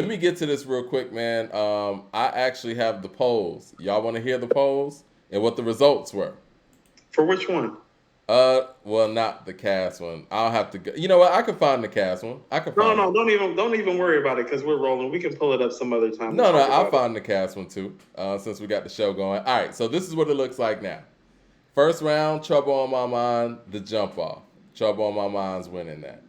Let me get to this real quick, man. I actually have the polls. Y'all want to hear the polls and what the results were? For which one? Well, not the cast one. I'll have to go. You know what? I can find the cast one. I can No, find no, it. don't even worry about it because we're rolling. We can pull it up some other time and No, no, talk I'll about it. find the cast one too. Since we got the show going. All right. So this is what it looks like now. First round, Trouble on My Mind, the jump off. Trouble on My Mind's winning that.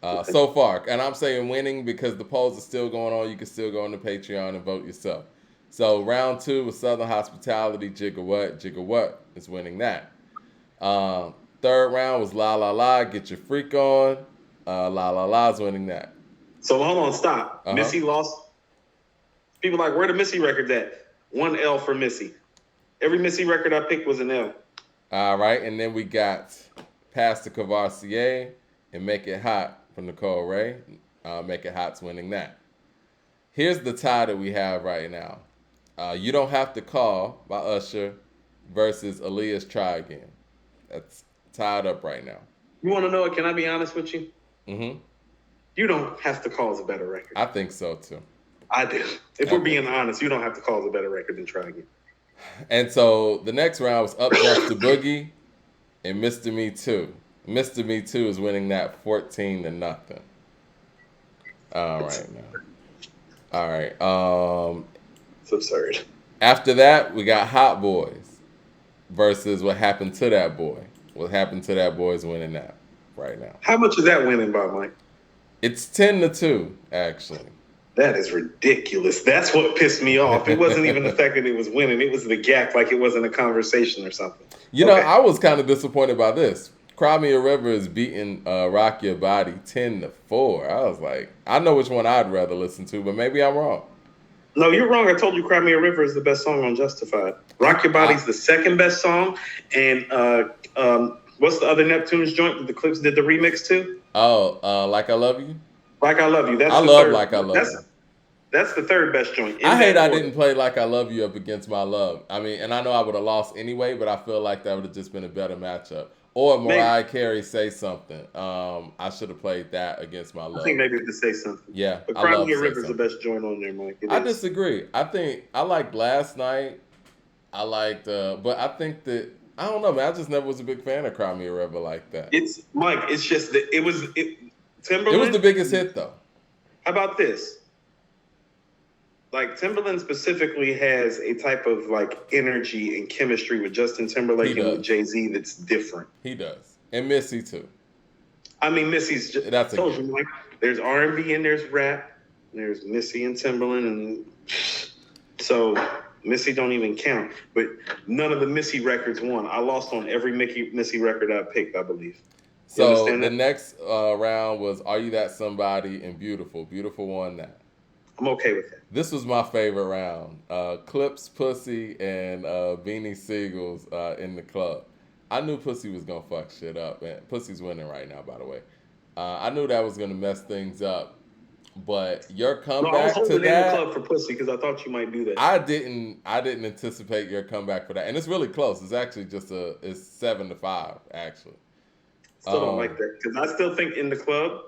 Okay. So far. And I'm saying winning because the polls are still going on. You can still go on the Patreon and vote yourself. So round two was Southern Hospitality, Jigga What? Jigga What is winning that. Uh, Third round was La La La, Get Your Freak On. La La La's winning that. So hold on, stop. Uh huh. Missy lost. People like, where the Missy records at? One L for Missy. Every Missy record I picked was an L. All right. And then we got Pastor Cavassier and Make It Hot from Nicole Ray. Make It Hot's winning that. Here's the tie that we have right now. You Don't Have to Call by Usher versus Aaliyah's Try Again. That's tied up right now. You want to know it? Can I be honest with you? Mm-hmm. You Don't Have to Call is a better record. I think so too. I do. If we're being honest, You Don't Have to Call is a better record than Try Again. And so the next round was Up Jumps the Boogie and Mr. Me Too. Mr. Me Too is winning that 14-0. All right now. All right. It's absurd. After that, we got Hot Boys versus What Happened to That Boy. What Happened to That Boy is winning that right now. How much is that winning by, Mike? It's 10-2, actually. That is ridiculous. That's what pissed me off. It wasn't even the fact that it was winning. It was the gap, like it wasn't a conversation or something. You know, I was kind of disappointed by this. Cry Me a River is beating Rock Your Body 10-4. I was like, I know which one I'd rather listen to, but maybe I'm wrong. No, you're wrong. I told you Cry Me a River is the best song on Justified. Rock Your Body's the second best song. And what's the other Neptunes joint that the Clips did the remix to? Oh, Like I Love You? Like I Love You. That's I the love third. Like I Love You. That's the third best joint. I hate I didn't play Like I Love You up against My Love. I mean, and I know I would have lost anyway, but I feel like that would have just been a better matchup. Or Mariah Carey Say Something. I should have played that against My Love. I think maybe to Say Something. Yeah, but Cry Me a River is the best joint on there, Mike. I disagree. I think I liked Last Night. I liked, but I think that I don't know, man. I just never was a big fan of Cry Me a River like that. It's Mike. It's just that Timbaland. It was the biggest hit though. How about this? Like Timbaland specifically has a type of like energy and chemistry with Justin Timberlake and with Jay-Z that's different. He does, and Missy too. I mean, Missy's just. That's a told you, like, there's R&B and there's rap. There's Missy and Timbaland, and so Missy don't even count. But none of the Missy records won. I lost on every Missy record I picked, I believe. So the next round was Are You That Somebody and Beautiful. Beautiful won that. I'm okay with that. This was my favorite round. Clips, Pussy, and Beanie Siegels in the club. I knew Pussy was going to fuck shit up. And Pussy's winning right now, by the way. I knew that was going to mess things up. But your comeback I was to that, in the club for Pussy because I thought you might do that. I didn't anticipate your comeback for that. And it's really close. It's actually just it's 7-5, actually. Still don't like that because I still think In the Club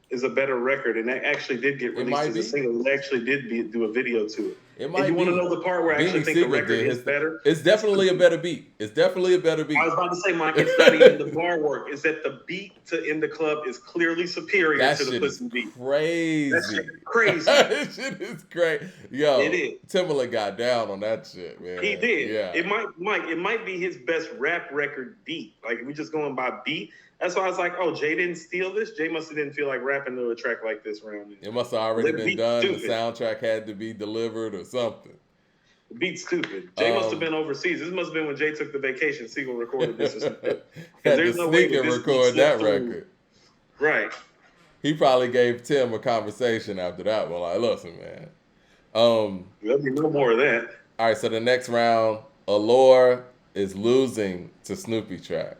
is a better record, and that actually did get released as a single. It actually did do a video to it. It might. And you want to know the part where I actually think the record is better? It's definitely a better beat. It's definitely a better beat. I was about to say, Mike, it's not even the bar work. It's that the beat to In the Club is clearly superior to the Pussy beat. Crazy. That shit is crazy. That shit is great. Yo, it is. Timbaland got down on that shit, man. He did. Yeah. It might be his best rap record beat. Like, if we're just going by beat. That's why I was like, oh, Jay didn't steal this. Jay must have didn't feel like rapping to a track like this around here. It must have already been done. Stupid. The soundtrack had to be delivered or something. The beat's stupid. Jay must have been overseas. This must have been when Jay took the vacation. Siegel recorded this or something. Had to sneak and record that record. Right. He probably gave Tim a conversation after that one. Like, listen, man. There'll be no more of that. All right, so the next round, Allure is losing to Snoopy Track.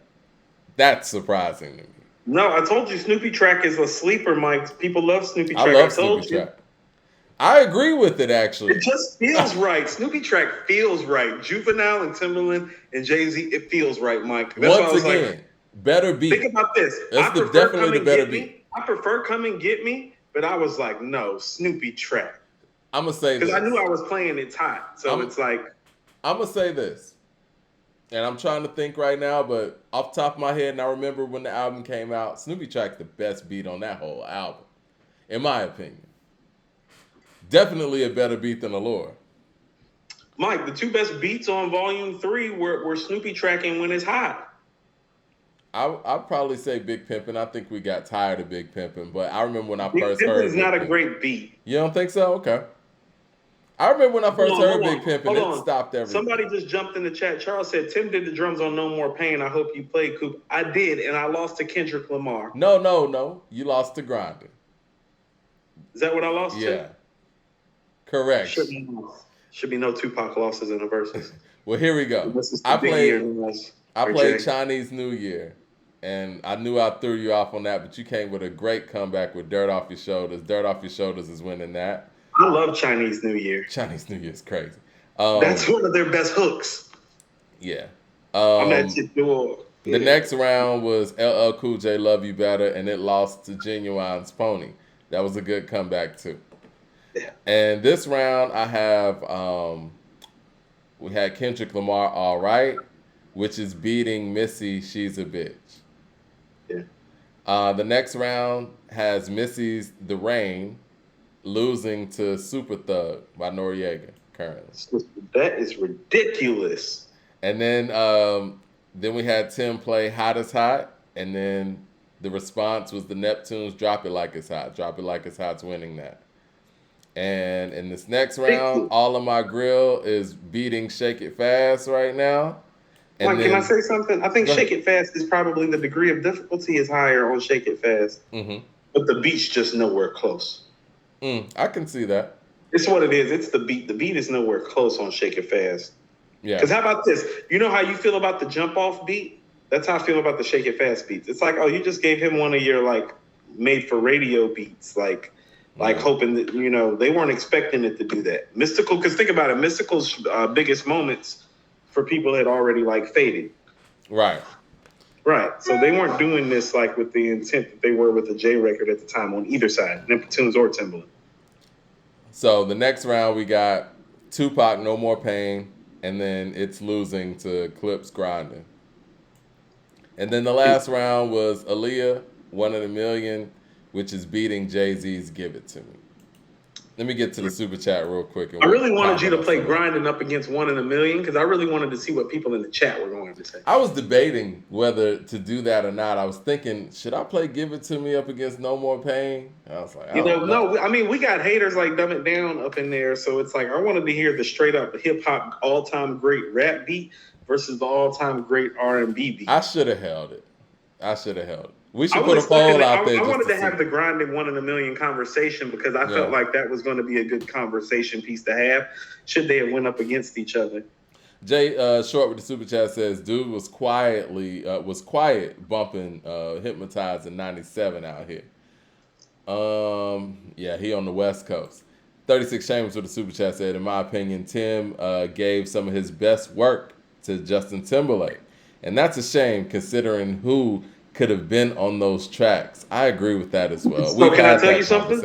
That's surprising to me. No, I told you Snoopy Track is a sleeper, Mike. People love Snoopy Track. I love Snoopy Track. I agree with it, actually. It just feels right. Snoopy Track feels right. Juvenile and Timbaland and Jay-Z, it feels right, Mike. That's Once again, better beat. Think about this. That's definitely the better beat. I prefer Come and Get Me, but I was like, no, Snoopy track. I'm gonna say this because I knew I was playing It's Hot, so it's like I'm gonna say this, and I'm trying to think right now, but off the top of my head, and I remember when the album came out, Snoopy track's the best beat on that whole album, in my opinion. Definitely a better beat than Allure. Mike. The two best beats on Volume 3 were Snoopy tracking When It's Hot. I'd probably say Big Pimpin'. I think we got tired of Big Pimpin', but I remember when I Big first Pimpin' heard is Big not a Pimpin'. great beat. You don't think so? Okay. I remember when I first heard Big Pimpin', it stopped everything. Somebody just jumped in the chat. Charles said, Tim did the drums on No More Pain. I hope you played, Coop. I did, and I lost to Kendrick Lamar. No. You lost to Grinding. Is that what I lost to? Yeah. Correct. Should be no Tupac losses in the verses. Well, here we go. I played Chinese New Year, and I knew I threw you off on that, but you came with a great comeback with Dirt Off Your Shoulders. Dirt Off Your Shoulders is winning that. I love Chinese New Year. Chinese New Year is crazy. That's one of their best hooks. Yeah. I'm at your door. The next round was LL Cool J Love You Better, and it lost to Genuine's Pony. That was a good comeback, too. Yeah. And this round, I have, we had Kendrick Lamar, All Right, which is beating Missy, She's a Bitch. Yeah. The next round has Missy's The Rain, losing to Super Thug by Noriega currently. That is ridiculous. And then we had Tim play Hot as Hot, and then the response was the Neptunes Drop It Like It's Hot. Drop It Like It's Hot's winning that. And in this next round, All of My Grill is beating Shake It Fast right now. And can I say something? I think Shake It Fast is probably the degree of difficulty is higher on Shake It Fast. Mm-hmm. But the beat's just nowhere close. I can see that. It's what it is. It's the beat. The beat is nowhere close on Shake It Fast. Yeah. Because how about this? You know how you feel about the jump off beat? That's how I feel about the Shake It Fast beats. It's like, oh, you just gave him one of your like made for radio beats, like hoping that, you know, they weren't expecting it to do that. Mystical, because think about it, Mystical's biggest moments for people had already like faded. Right. So they weren't doing this like with the intent that they were with the J record at the time on either side, Neptunes or Timbaland. So the next round we got Tupac, No More Pain, and then it's losing to Clips Grinding. And then the last round was Aaliyah, One in a Million, which is beating Jay-Z's Give It To Me. Let me get to the super chat real quick. I really wanted you to play Grinding up against One in a Million because I really wanted to see what people in the chat were going to say. I was debating whether to do that or not. I was thinking, should I play Give It To Me up against No More Pain? I was like, no. I mean, we got haters like Dumb It Down up in there, so it's like I wanted to hear the straight up hip hop all time great rap beat versus the all time great R&B beat. I should have held it. We should put a poll out there. I wanted to have the Grinding One in a Million conversation because I felt like that was going to be a good conversation piece to have should they have went up against each other. Jay Short with the super chat says, dude was quiet bumping Hypnotized in 97 out here. Yeah, he on the West Coast. 36 Chambers with the super chat said, in my opinion, Tim gave some of his best work to Justin Timberlake. And that's a shame considering who could have been on those tracks. I agree with that as well. So can I tell you something?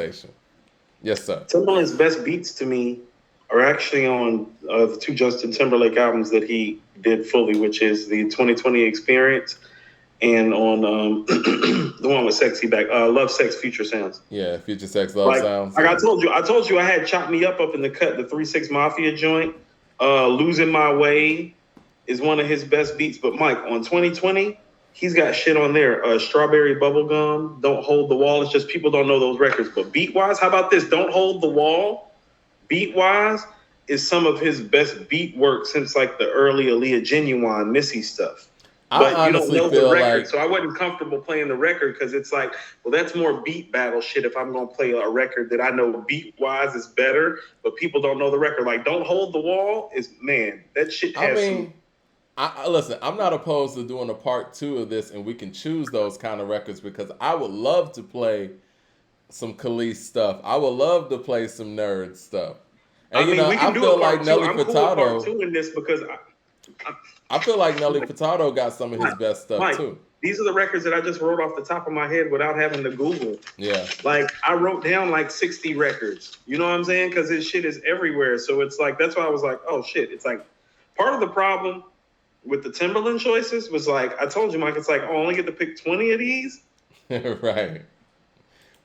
Yes, sir. Timberlake's best beats to me are actually on the two Justin Timberlake albums that he did fully, which is the 2020 Experience and on the one with Sexy Back, Love, Sex, Future Sounds. Yeah, Future Sex, Love Sounds. Like I told you I had Chop Me Up in the cut, the 3-6 Mafia joint. Losing My Way is one of his best beats. But Mike, on 2020, he's got shit on there. Strawberry Bubblegum, Don't Hold the Wall. It's just people don't know those records. But beat-wise, how about this? Don't Hold the Wall, beat-wise, is some of his best beat work since like the early Aaliyah Genuine Missy stuff. But you don't know the record, so I wasn't comfortable playing the record because it's like, well, that's more beat battle shit if I'm going to play a record that I know beat-wise is better, but people don't know the record. Like, Don't Hold the Wall is, man, that shit has listen, I'm not opposed to doing a part 2 of this, and we can choose those kind of records because I would love to play some Khalees stuff. I would love to play some Nerd stuff. And we can do feel a part like Nelly two. I'm Furtado. Cool with part 2 in this because I feel like Nelly Furtado got some of his best stuff Mike, too. these are the records that I just wrote off the top of my head without having to Google. Yeah. Like, I wrote down like 60 records. You know what I'm saying? Because this shit is everywhere. So it's like, that's why I was like, oh shit. It's like, part of the problem with the Timbaland choices was like, I told you, Mike, it's like, oh, I only get to pick 20 of these. Right.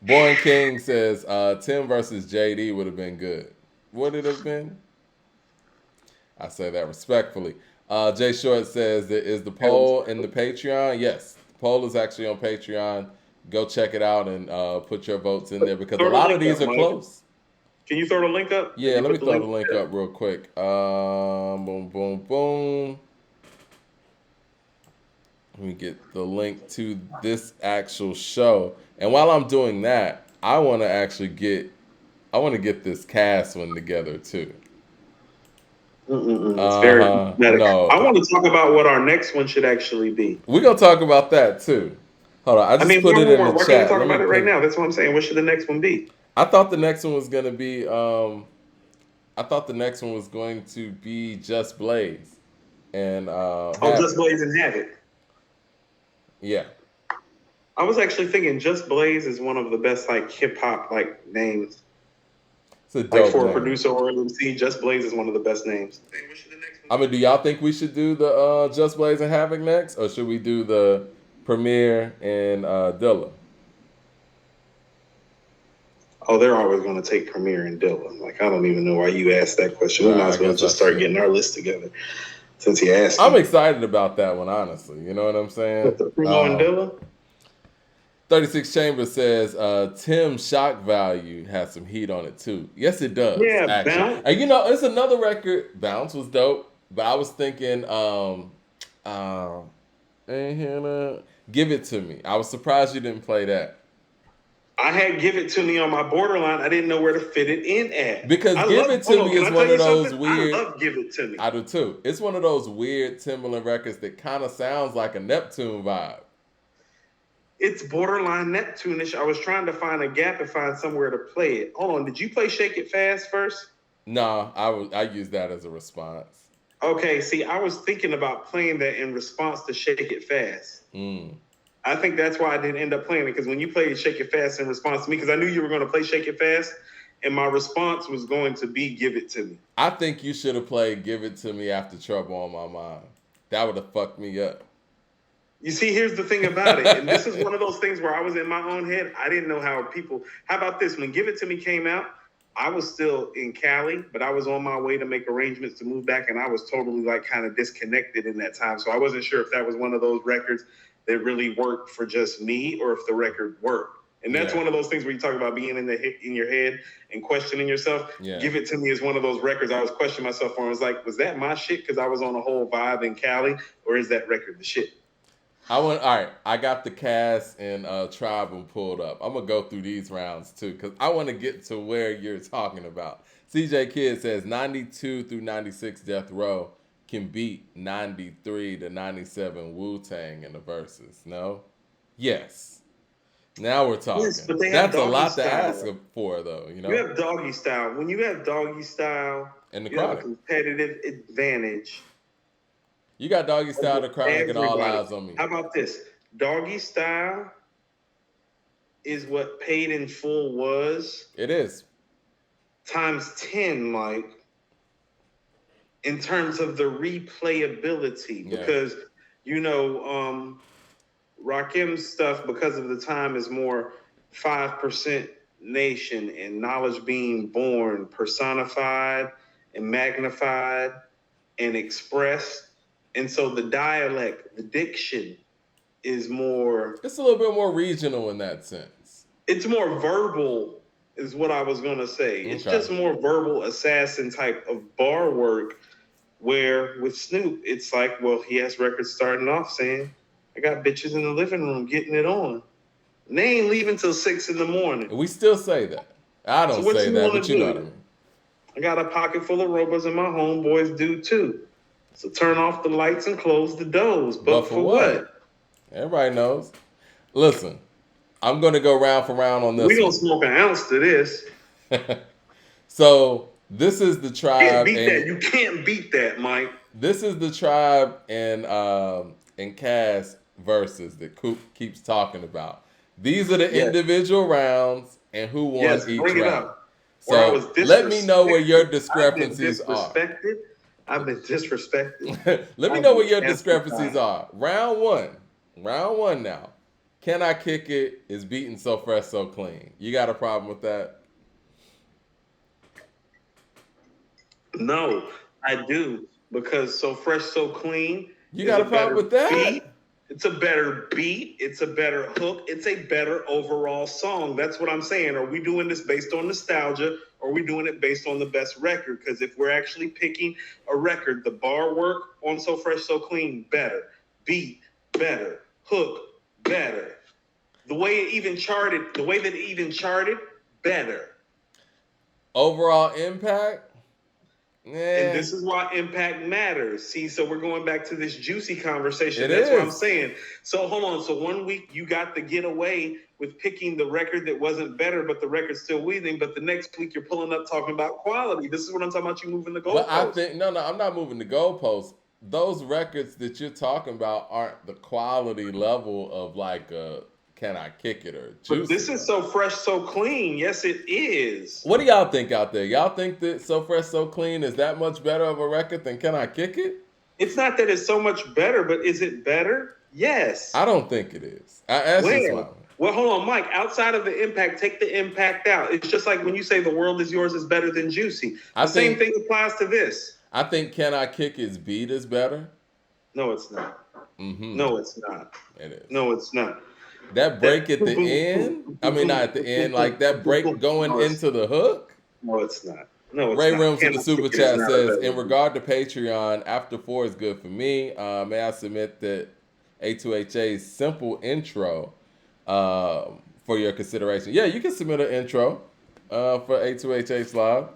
Born King says Tim versus JD would have been good. Would it have been? I say that respectfully. Jay Short says that is the poll in the Patreon. Yes, the poll is actually on Patreon. Go check it out and put your votes in there because a lot of these are close. Can you throw the link up? Yeah, let me throw the link up real quick. Boom, boom, boom. Let me get the link to this actual show. And while I'm doing that, I want to get this cast one together too. It's very no. I want to talk about what our next one should actually be. We're gonna talk about that too. Hold on, I just put it in the chat. Why can't we talk about it right now? That's what I'm saying. What should the next one be? I thought the next one was gonna be Just Blaze. And Just Blaze and Havoc. Yeah. I was actually thinking Just Blaze is one of the best like hip hop like names. It's a dope for name. A producer or an MC, Just Blaze is one of the best names. I mean, do y'all think we should do the Just Blaze and Havoc next, or should we do the Premier and Dilla? Oh, they're always going to take Premier and Dilla. Like, I don't even know why you asked that question. We might as well just start getting our list together. Since he asked, I'm excited about that one, honestly. You know what I'm saying? With the Primo and Dilla. 36 Chambers says Tim's shock value has some heat on it too. Yes, it does. Yeah, actually. Bounce. And you know, it's another record. Bounce was dope, but I was thinking, Give It To Me. I was surprised you didn't play that. I had Give It To Me on my borderline. I didn't know where to fit it in at. Because Give It To Me is one of those weird. I love Give It To Me. I do too. It's one of those weird Timbaland records that kind of sounds like a Neptune vibe. It's borderline Neptune-ish. I was trying to find a gap and find somewhere to play it. Hold on, did you play Shake It Fast first? No, I used that as a response. Okay, see, I was thinking about playing that in response to Shake It Fast. I think that's why I didn't end up playing it, because when you played Shake It Fast in response to me, because I knew you were going to play Shake It Fast, and my response was going to be Give It To Me. I think you should have played Give It To Me after Trouble on My Mind. That would have fucked me up. You see, here's the thing about it, and this is one of those things where I was in my own head. I didn't know how about this? When Give It To Me came out, I was still in Cali, but I was on my way to make arrangements to move back, and I was totally like kind of disconnected in that time. So I wasn't sure if that was one of those records that really worked for just me or if the record worked. And that's one of those things where you talk about being in your head and questioning yourself. Yeah. Give It To Me is one of those records I was questioning myself on. I was like, was that my shit because I was on a whole vibe in Cali, or is that record the shit? All right, I got the cast and Tribe pulled up. I'm going to go through these rounds, too, because I want to get to where you're talking about. CJ Kidd says 92 through 96 Death Row can beat 93 to 97 Wu-Tang in the verses. No? Yes. Now we're talking. Yes, but that's a lot to ask for, though. You know, you have Doggy Style. When you have Doggy Style, and you have a competitive advantage. You got Doggy Style, The Chronic, and All Eyes on Me. How about this? Doggy Style is what Paid in Full was. It is. Times 10, Mike, in terms of the replayability. Yeah. Because, you know, Rakim's stuff, because of the time, is more 5% nation and knowledge being born, personified and magnified and expressed. And so the dialect, the diction is more... It's a little bit more regional in that sense. It's more verbal is what I was going to say. Okay. It's just more verbal assassin type of bar work, where with Snoop, it's like, well, he has records starting off saying, I got bitches in the living room getting it on. And they ain't leaving till 6 a.m. We still say that. I don't say that, but you know what I mean. I got a pocket full of robots and my homeboys do too. So turn off the lights and close the doors. But for what? Everybody knows. Listen, I'm going to go round for round on this. We don't smoke an ounce to this. So this is the Tribe. You can't beat that, Mike. This is the Tribe and Cass verses that Coop keeps talking about. These are the Yes. individual rounds and who won Yes, each bring it round. up. Or I was So disrespected. let me know where your I've been discrepancies are. disrespected. I've been disrespected. Let me know where your discrepancies are. Round one. Round one now. Can I Kick It is beating So Fresh, So Clean. You got a problem with that? No, I do. Because So Fresh, So Clean You is got a a problem better with that? beat. It's a better beat. It's a better hook. It's a better overall song. That's what I'm saying. Are we doing this based on nostalgia, or are we doing it based on the best record? Because if we're actually picking a record, the bar work on So Fresh, So Clean, better. Beat, better. Hook, better. The way that it even charted, better. Overall impact? And this is why impact matters. See, so we're going back to this juicy conversation. That's what I'm saying. So hold on. So 1 week you got to get away with picking the record that wasn't better, but the record's still winning. But the next week you're pulling up talking about quality. This is what I'm talking about. You moving the goalposts. But I think no, I'm not moving the goalposts. Those records that you're talking about aren't the quality level of like Can I Kick It or Juicy. But this is So Fresh, So Clean. Yes, it is. What do y'all think out there? Y'all think that So Fresh, So Clean is that much better of a record than Can I Kick It? It's not that it's so much better, but is it better? Yes. I don't think it is. That's just my. Well, hold on, Mike. Outside of the impact, take the impact out. It's just like when you say The World Is Yours is better than Juicy. The same thing applies to this. I think Can I Kick It's beat is better. No, it's not. Mm-hmm. No, it's not. It is. No, it's not. That break at the end, I mean, not at the end, like that break going into the hook. No, it's not. No, it's Ray not. Rims with the super chat says, in regard to Patreon, after 4 is good for me. May I submit that A2HA's simple intro for your consideration? Yeah, you can submit an intro for A2HH Live.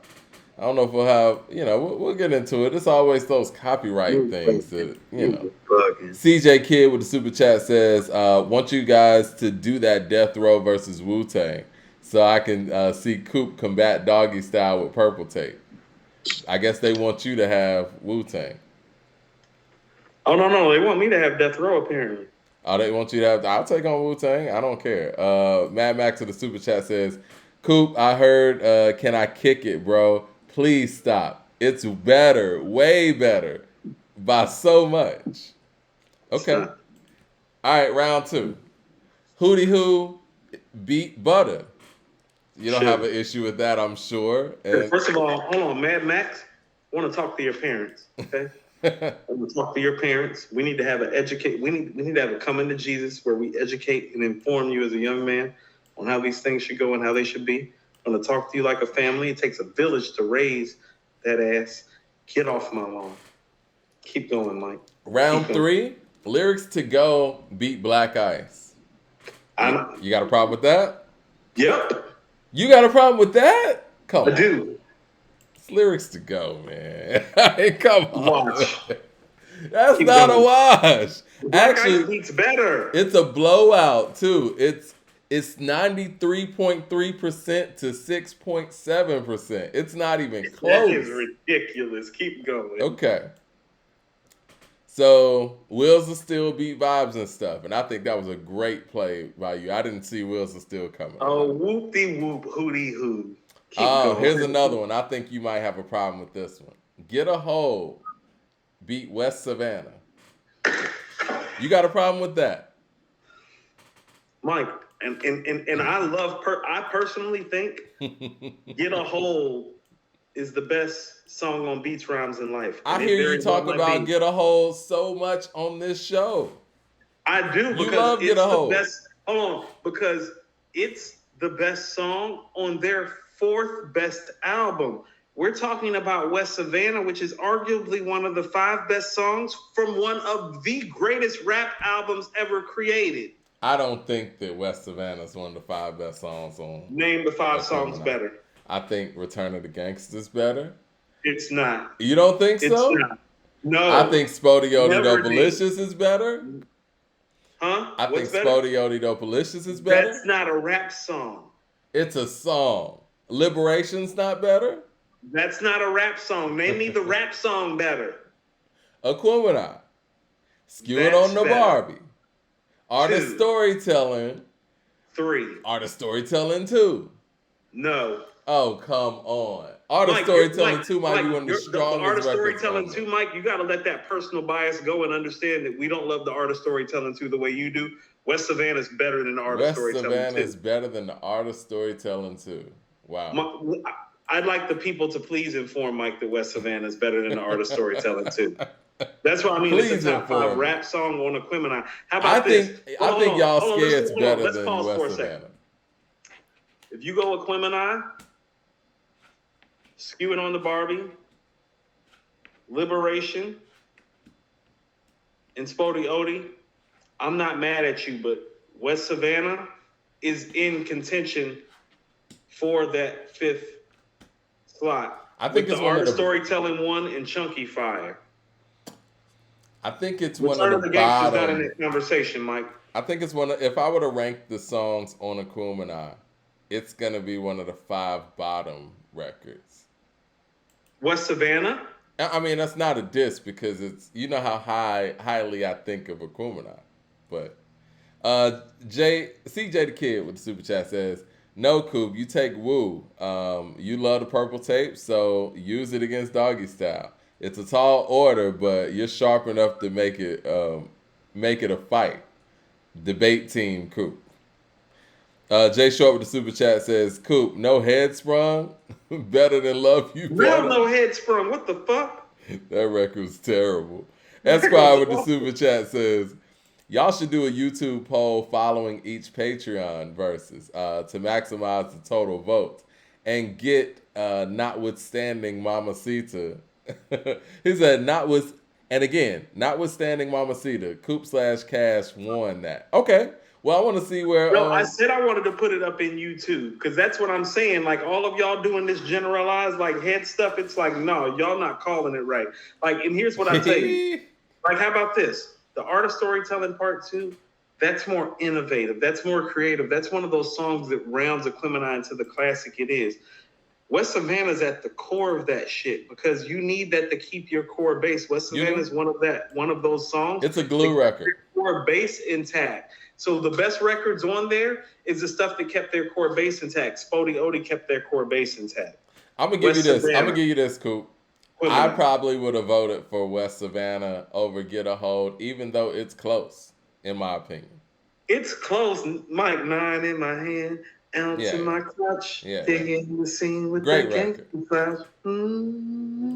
I don't know if we'll have, we'll get into it. It's always those copyright things that, CJ Kid with the super chat says, want you guys to do that Death Row versus Wu-Tang so I can see Coop combat Doggy Style with Purple Tape. I guess they want you to have Wu-Tang. Oh, no. They want me to have Death Row, apparently. Oh, they want you to have, I'll take on Wu-Tang. I don't care. Mad Max with the super chat says, Coop, I heard, can I kick it, bro? Please stop. It's better, way better, by so much. Okay. All right, round 2. Hootie Who beat Butter. You don't have an issue with that, I'm sure. And first of all, hold on, Mad Max. I want to talk to your parents. Okay. I want to talk to your parents. We need to have We need to have a coming to Jesus where we educate and inform you as a young man on how these things should go and how they should be. I'm going to talk to you like a family. It takes a village to raise that ass. Get off my lawn. Keep going, Mike. Round 3, Lyrics to Go beat Black Ice. You got a problem with that? Yep. You got a problem with that? Come on. I do. It's Lyrics to Go, man. Come on. Watch. That's Keep not going. A wash. Black Ice beats better. It's a blowout, too. It's 93.3% to 6.7%. It's not even close. That is ridiculous. Keep going. Okay. So Wheels of Steel beat Vibes and stuff, and I think that was a great play by you. I didn't see Wheels of Steel coming. Oh, whoopty whoop, hootie hoo. Here's another one. I think you might have a problem with this one. Get a Hold beat West Savannah. You got a problem with that? Mike, and I personally think Get a Hold is the best song on Beats, Rhymes, and Life. I hear you talk about Get a Hold so much on this show. I do, because you love Get a Hold. Because it's the best song on their 4th best album. We're talking about West Savannah, which is arguably one of the 5 best songs from one of the greatest rap albums ever created. I don't think that West Savannah is one of the 5 best songs on. Name the 5 songs better. I think Return of the Gangsta's better. It's not. You don't think so? It's not. No. I think Spodioty Dopalicious is better. Huh? I think Spodioty Dopalicious is better. That's not a rap song. It's a song. Liberation's not better. That's not a rap song. Name me the rap song better. Aquemini. Skew It on the Barbie. Art of Two. Storytelling. 3. Art of Storytelling 2. No. Oh, come on. Art of Mike, Storytelling 2 might be one of the the strongest art of records storytelling on 2, there. Mike, you got to let that personal bias go and understand that we don't love the art of storytelling 2 the way you do. West Savannah is better than the art of West storytelling Savannah 2. is better than the Art of Storytelling 2. Wow. I'd like the people to please inform Mike that West Savannah is better than the art of storytelling 2. That's what I mean. Please it's a top 5 inform me. rap song on Aquemini. How I about think this? I think y'all scared's better Let's than pause for West a second. Savannah. If you go Aquemini, Skewing on the Barbie, Liberation, and Spody Odie, I'm not mad at you, but West Savannah is in contention for that 5th slot. I think it's the one art of of the storytelling 1 and Chunky Fire. I think it's Return one of of the the Gangsters not in bottom. that conversation, Mike. I think it's one of, if I were to rank the songs on Aquemini, it's gonna be one of the 5 bottom records. West Savannah? I mean, that's not a diss because it's, you know how highly I think of Aquemini. But CJ the Kid with the super chat says, "No, Coop, you take Woo. You love the purple tape, so use it against Doggy Style. It's a tall order, but you're sharp enough to make it a fight. Debate team, Coop." Jay Short with the super chat says, "Coop, no head sprung, better than Love You Real Better." no head sprung. What the fuck? That record was terrible. Esquire with the super chat says, "Y'all should do a YouTube poll following each Patreon versus to maximize the total votes and get notwithstanding Mamacita." He said, notwithstanding Mamacita, Coop/Cash won that. Okay. Well, I want to see where. No, I said I wanted to put it up in YouTube because that's what I'm saying. Like all of y'all doing this generalized like head stuff. It's like, no, y'all not calling it right. Like, and here's what I tell you. Like, how about this? The art of storytelling part 2, that's more innovative. That's more creative. That's one of those songs that rounds Aquemini into the classic it is. West Savannah's at the core of that shit because you need that to keep your core base. West Savannah is one of those songs. It's a glue record. Core base intact. So the best records on there is the stuff that kept their core base intact. Spody Odie kept their core base intact. I'm gonna give you this, Coop. I probably would have voted for West Savannah over Get a Hold, even though it's close, in my opinion. It's close. Mike, 9 in my hand, ounce in my clutch. Digging the scene with great the record. Flash.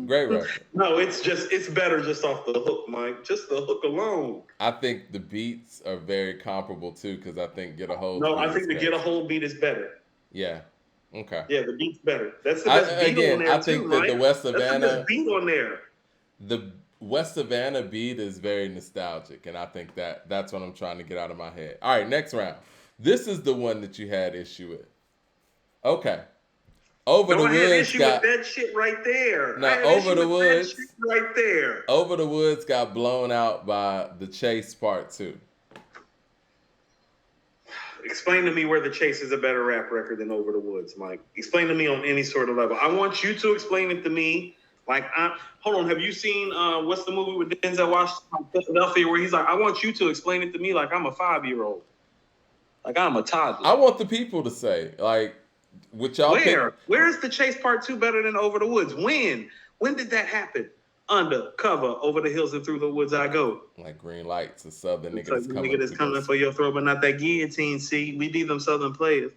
Great record. No, it's better just off the hook, Mike. Just the hook alone. I think the beats are very comparable too, because I think Get a Hold. No, I think the Get a Hold beat is better. Yeah. Okay. Yeah, the beat's better. That's the best beat on there I think that the West Savannah. That's the best beat on there. The West Savannah beat is very nostalgic, and I think that's what I'm trying to get out of my head. All right, next round. This is the one that you had issue with. Okay. Over the Woods got that shit right there. Now Over the Woods right there. Over the Woods got blown out by The Chase Part 2. Explain to me where The Chase is a better rap record than Over the Woods, Mike. Explain to me on any sort of level. I want you to explain it to me. Like, hold on. Have you seen what's the movie with Denzel Washington, Philadelphia, where he's like, I want you to explain it to me like I'm a 5-year-old, like I'm a toddler. I want the people to say, like, what y'all Where is The Chase Part 2 better than Over the Woods? When did that happen? Undercover, over the hills and through the woods I go. Like green lights, a southern nigga that's coming for your throat, but not that guillotine. See, we be them southern players.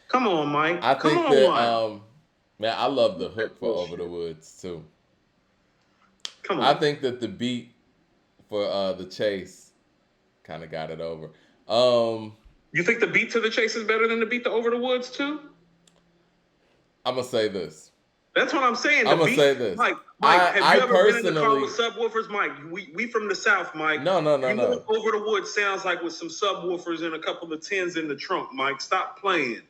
Come on, Mike. I think man, I love the hook for Over the Woods too. Come on. I think that the beat for The Chase kind of got it over. You think the beat to The Chase is better than the beat to Over the Woods too? I'm gonna say this. That's what I'm saying. I'm gonna say this. Mike, have you ever been in the car with subwoofers, Mike? We from the South, Mike. No. Over the Woods sounds like with some subwoofers and a couple of tins in the trunk, Mike. Stop playing.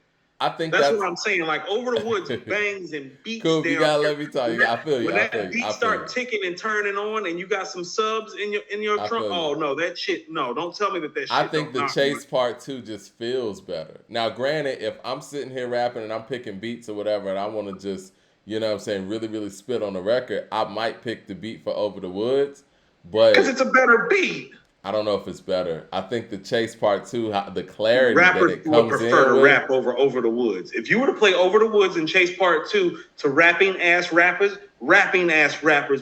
I think that's what I'm saying. Like Over the Woods bangs and beats. Cool, down you gotta let me tell you. I feel you. When that beat start ticking and turning on, and you got some subs in your trunk. Oh no, that shit. No, don't tell me that shit. I think The Chase Part 2 just feels better. Now, granted, if I'm sitting here rapping and I'm picking beats or whatever, and I want to just, you know what I'm saying, really, really spit on the record, I might pick the beat for Over the Woods. But because it's a better beat. I don't know if it's better. I think the Chase Part 2, the clarity that Rappers it would comes prefer in to with. rap over the Woods. If you were to play Over the Woods and Chase Part 2 to rapping ass rappers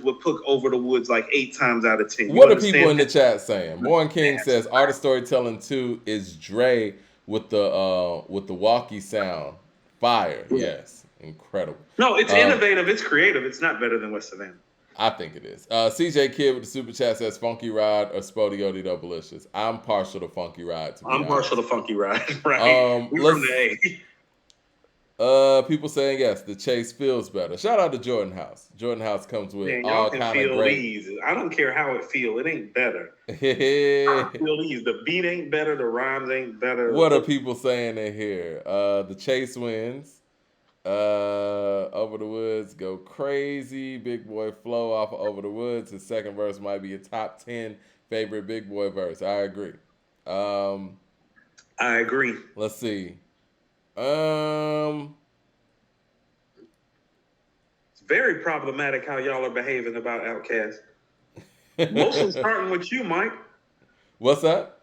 would put Over the Woods like 8 times out of 10. You What are people in understand the that? chat saying? Born King says Art of Storytelling 2 is Dre with the walkie sound. Fire. Yeah. Yes. Incredible. No, it's innovative, it's creative. It's not better than West Savannah. I think it is. CJ Kid with the super chat says Funky Ride or Spody Odie Doublelicious. I'm partial to Funky Ride. I'm partial to Funky Ride. Right. We from the A. People saying yes, the Chase feels better. Shout out to Jordan House. Jordan House comes with all kind of great. These. I don't care how it feel. It ain't better. I feel these. The beat ain't better. The rhymes ain't better. What are people saying in here? The Chase wins. Over the Woods go crazy. Big Boy flow off of Over the Woods. His second verse might be a top 10 favorite Big Boy verse. I agree. I agree. Let's see. It's very problematic how y'all are behaving about Outkast. Mostly starting with you, Mike. What's that?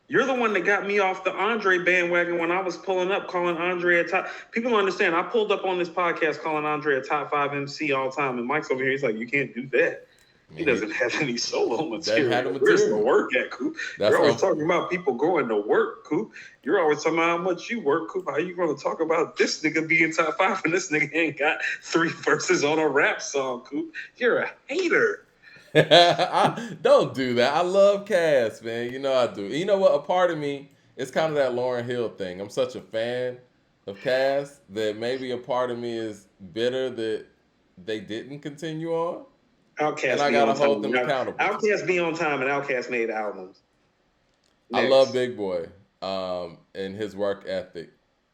You're the one that got me off the Andre bandwagon when I was pulling up, calling Andre a top. People don't understand. I pulled up on this podcast calling Andre a top 5 MC all time, and Mike's over here. He's like, you can't do that. He doesn't have any solo material. Where's the work at, Coop? You're always talking about people going to work, Coop. You're always talking about how much you work, Coop. How are you going to talk about this nigga being top 5 and this nigga ain't got 3 verses on a rap song, Coop? You're a hater. Don't do that. I love Cass, man. You know I do. You know what? A part of me, it's kind of that Lauryn Hill thing. I'm such a fan of Cass that maybe a part of me is bitter that they didn't continue on. Outkast, and I gotta hold them accountable. Outkast be on time, and Outkast made albums. Next. I love Big Boy and his work ethic.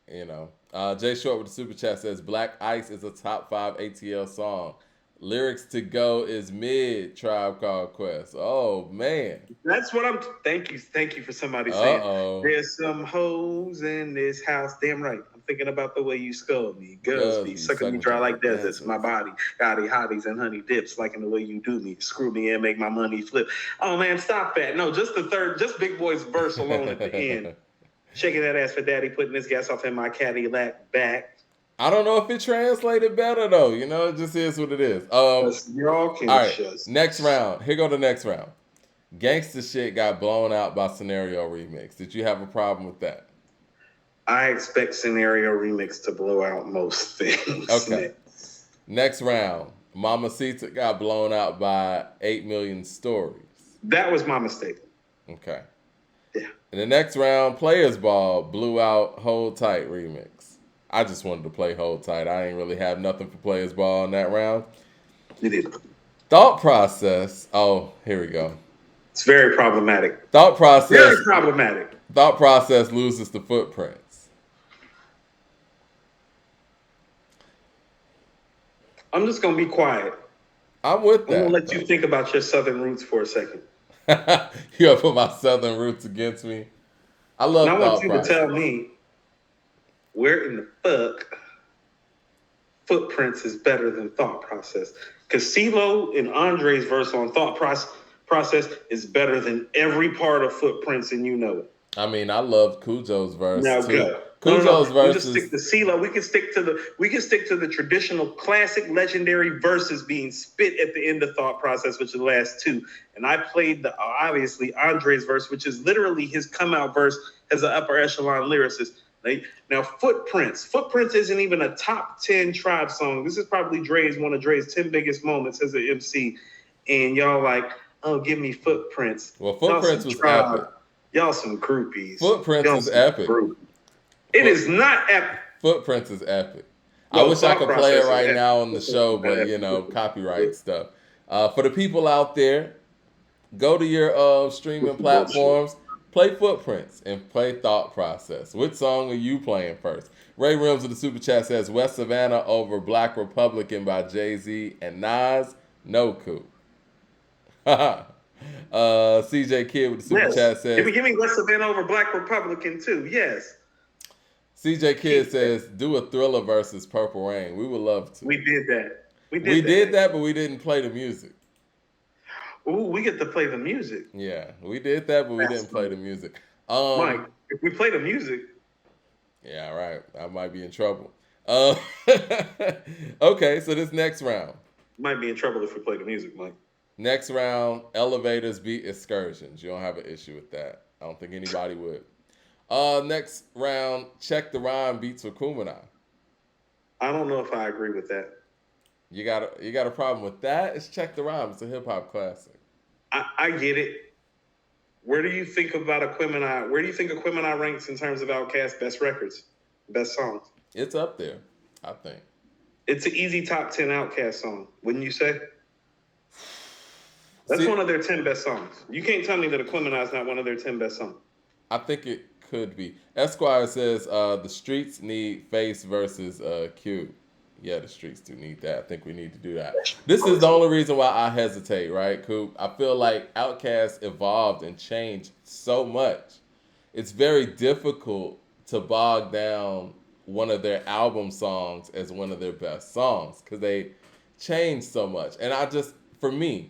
You know, Jay Short with the super chat says Black Ice is a top 5 ATL song. Lyrics to Go is mid. Tribe Called Quest. Oh man, that's what I'm. Thank you for somebody saying. There's some hoes in this house. Damn right. I'm thinking about the way you scold me. Girls be sucking me dry like deserts. My body, gaudy hotties and honey dips, liking the way you do me. Screw me and make my money flip. Oh man, stop that. No, just Big Boy's verse alone at the end. Shaking that ass for daddy, putting this gas off in my Cadillac back. I don't know if it translated better though. You know, it just is what it is. Y'all can all right, next round. Here go the next round. Gangsta Shit got blown out by Scenario Remix. Did you have a problem with that? I expect Scenario Remix to blow out most things. Okay. Next round. Mamacita got blown out by 8 Million Stories. That was my mistake. Okay. Yeah. In the next round, Players Ball blew out Hold Tight Remix. I just wanted to play Hold Tight. I ain't really have nothing for Players Ball in that round. You did. Thought Process. Oh, here we go. It's very problematic. Thought Process. Very problematic. Thought Process loses the Footprints. I'm just going to be quiet. I'm with that. I'm going to let you think about your Southern roots for a second. You gonna put my Southern roots against me? I love Thought Process. I want you to tell me where in the fuck Footprints is better than Thought Process. Because CeeLo and Andre's verse on Thought Process is better than every part of Footprints, and you know it. I mean, I love Cujo's verse now too. Go. Cujo's verse just stick to CeeLo. We can stick to the traditional, classic, legendary verses being spit at the end of Thought Process, which are the last 2. And I played the obviously Andre's verse, which is literally his come out verse as an upper echelon lyricist. Now, Footprints isn't even a top 10 Tribe song. This is probably one of Dre's 10 biggest moments as an MC. And y'all like, oh, give me Footprints. Well, Footprints was epic. Y'all some groupies. Footprints is epic. It is not epic. Footprints is epic. I wish I could play it right now on the show, but you know, copyright stuff. For the people out there, go to your streaming platforms, play Footprints, and play Thought Process. Which song are you playing first? Ray Rims with the super chat says West Savannah over Black Republican by Jay-Z and Nas. No Coop. CJ Kid with the super chat says give me West Savannah over Black Republican too. Yes. CJ Kid says do a Thriller versus Purple Rain. We would love to. We did that. We did that, but we didn't play the music. Ooh, we get to play the music. Yeah, we did that, but we That's didn't play the funny. music. Mike, if we play the music, Yeah, right. I might be in trouble. Uh, okay, so this next round. might be in trouble if we play the music, Mike. Next round, elevators beat excursions. You don't have an issue with that. I don't think anybody would. Next round, check the rhyme beats Wakumana. I don't know if I agree with that. You got a problem with that? It's check the rhyme. It's a hip hop classic. I get it. Where do you think about Aquemini? Where do you think Aquemini ranks in terms of Outkast best records, best songs? It's up there, I think. It's an easy top 10 Outkast song, wouldn't you say? That's See, one of their 10 best songs. You can't tell me that Aquemini is not one of their 10 best songs. I think it could be. Esquire says the streets need Face versus Cube. Yeah, the streets do need that. I think we need to do that. This is the only reason why I hesitate, right, Coop? I feel like Outkast evolved and changed so much. It's very difficult to bog down one of their album songs as one of their best songs because they changed so much. And for me,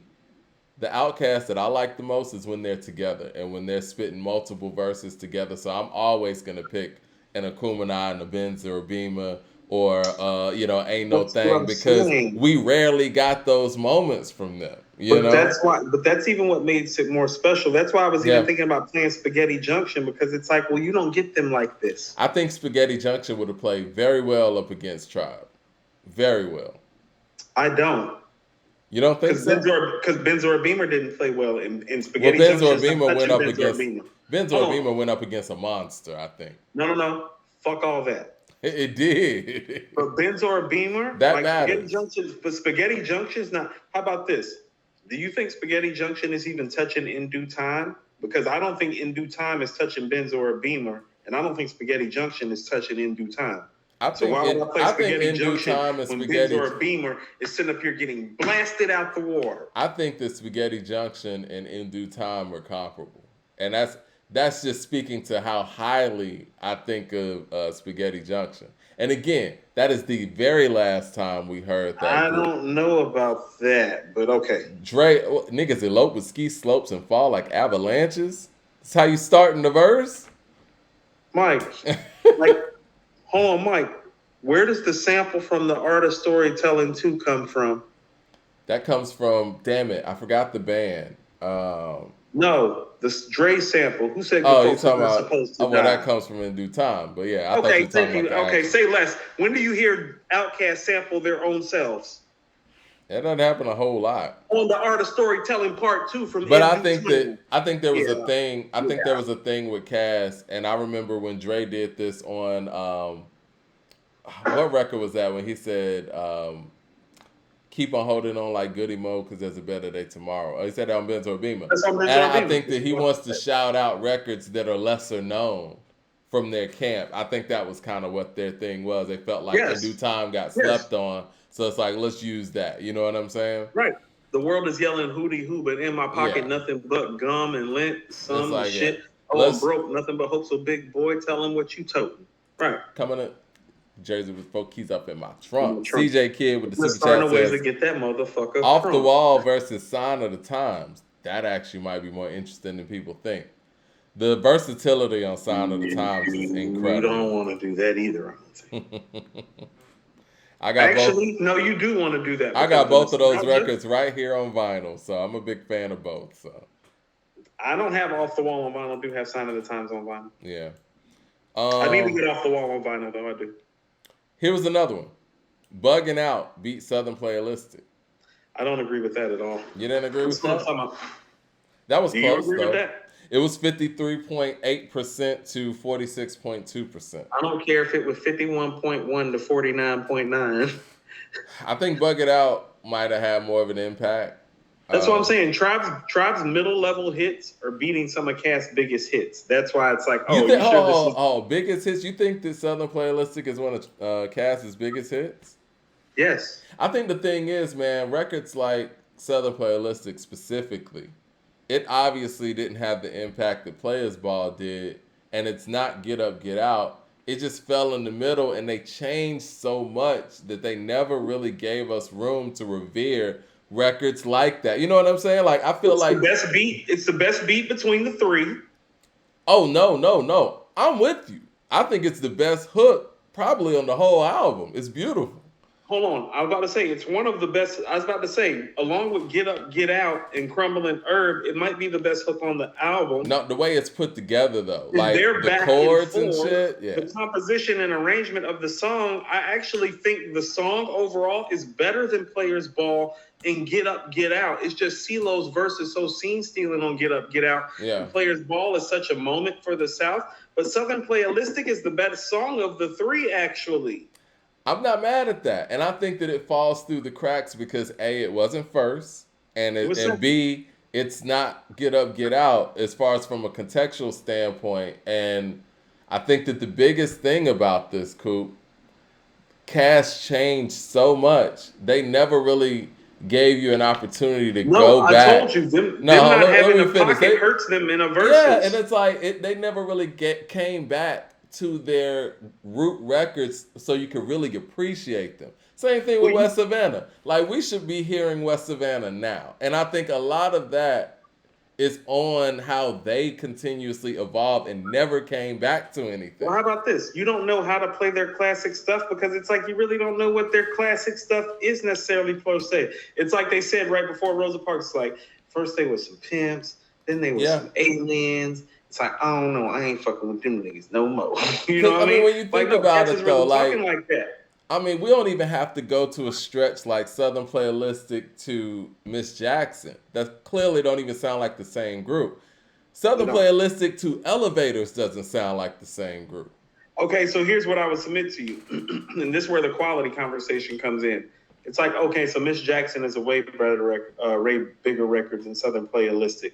the Outkast that I like the most is when they're together and when they're spitting multiple verses together. So I'm always gonna pick an Akumani and a Benz or a Beamer or Ain't No That's what Thing I'm because saying. we rarely got those moments from them. But that's why. But that's even what makes it more special. That's why I was even Yeah. thinking about playing Spaghetti Junction because it's like, well, you don't get them like this. I think Spaghetti Junction would have played very well up against Tribe. Very well. I don't. You don't think so? Because Benzo or Beamer didn't play well in Well, Spaghetti Benz or Junction. Beamer went up Benzo or against Beamer. Benz or Beamer went up against a monster, I think. No. Fuck all that. It did. But Benzo or Beamer, That like matters. Spaghetti Junction's not. How about this? Do you think Spaghetti Junction is even touching In Due Time? Because I don't think In Due Time is touching Benzo or Beamer, and I don't think Spaghetti Junction is touching In Due Time. I think In Due Time and Spaghetti. Benzo or Beamer is sitting up here getting blasted out the water. I think the Spaghetti Junction and In Due Time are comparable, and that's just speaking to how highly I think of Spaghetti Junction. And again, that is the very last time we heard that. I don't know about that, but okay. Niggas elope with ski slopes and fall like avalanches. That's how you start in the verse? Mike, hold on, Mike. Where does the sample from the Art of Storytelling 2 come from? That comes from, damn it, I forgot the band. No, the Dre sample. Who said you're talking about, supposed to die? Well, that comes from In Due Time. But yeah, I thought you were talking about Okay, say less. When do you hear Outkast sample their own selves? That doesn't happen a whole lot. On the Art of Storytelling Part 2 from But I think there was a thing. I think there was a thing with Cass, and I remember when Dre did this on what record was that when he said keep on holding on like Goody Mo because there's a better day tomorrow. He said that on Benz or Beamer. And I think that he wants to shout out records that are lesser known from their camp. I think that was kind of what their thing was. They felt like In Due Time got slept on. So it's like, let's use that. You know what I'm saying? Right. The world is yelling hootie hoo, but in my pocket, nothing but gum and lint, some like shit. I'm broke, nothing but hope. So big boy, tell him what you toting. Right. Coming up. Jersey with 4 keys up in my trunk. CJ Kid with the super chat says, to get that motherfucker Off the Wall versus Sign of the Times. That actually might be more interesting than people think. The versatility on Sign of the Times is incredible. You don't want to do that either, I don't think. No, you do want to do that. I got both of those records right here on vinyl, so I'm a big fan of both. So I don't have Off the Wall on vinyl. I do have Sign of the Times on vinyl. Yeah. I need to get Off the Wall on vinyl, though. I do. Here was another one. Bugging Out beat Southern Playalistic. I don't agree with that at all. You didn't agree with that? That was close, though. With that? It was 53.8% to 46.2%. I don't care if it was 51.1 to 49.9. I think Bug It Out might have had more of an impact. That's what I'm saying. Tribe's middle level hits are beating some of Cass's biggest hits. That's why it's like, biggest hits. You think that Southern Playalistic is one of Cass's biggest hits? Yes. I think the thing is, man, records like Southern Playalistic specifically, it obviously didn't have the impact that Players Ball did, and it's not Get Up, Get Out. It just fell in the middle, and they changed so much that they never really gave us room to revere records like that. You know what I'm saying? Like I feel It's the like, best beat. It's the best beat between the three. oh no, no, no. I'm with you. I think it's the best hook probably on the whole album. It's beautiful. Hold on. I was about to say it's one of the best. I was about to say, along with Get Up, Get Out, and Crumbling Herb, it might be the best hook on the album. No, the way it's put together though, And like they're the back chords and and forth. shit. Yeah. The composition and arrangement of the song, I actually think the song overall is better than Players Ball and Get Up, Get Out. It's just CeeLo's verse is so scene stealing on Get Up, Get Out. Yeah. And Players Ball is such a moment for the South. But Southern Playalistic is the best song of the three, actually. I'm not mad at that, and I think that it falls through the cracks because A, it wasn't first, and B, it's not Get Up, Get Out as far as from a contextual standpoint. And I think that the biggest thing about this, Coop, Cash changed so much. They never really gave you an opportunity to go back. I told you, them not having a pocket hurts them in a versus. Yeah, and it's like they never really came back to their root records so you could really appreciate them. Same thing with West Savannah. Like, we should be hearing West Savannah now. And I think a lot of that is on how they continuously evolved and never came back to anything. Well, how about this? You don't know how to play their classic stuff because it's like you really don't know what their classic stuff is necessarily per se. It's like they said right before Rosa Parks, like, first they were some pimps, then they were some aliens. It's like, I don't know, I ain't fucking with them niggas no more. You know what I mean? When you think about it, though, really like that. I mean, we don't even have to go to a stretch like Southern Playalistic to Miss Jackson. That clearly don't even sound like the same group. Southern Playalistic to Elevators doesn't sound like the same group. Okay, so here's what I would submit to you. And this is where the quality conversation comes in. It's like, okay, so Miss Jackson is a way better way bigger record than Southern Playalistic.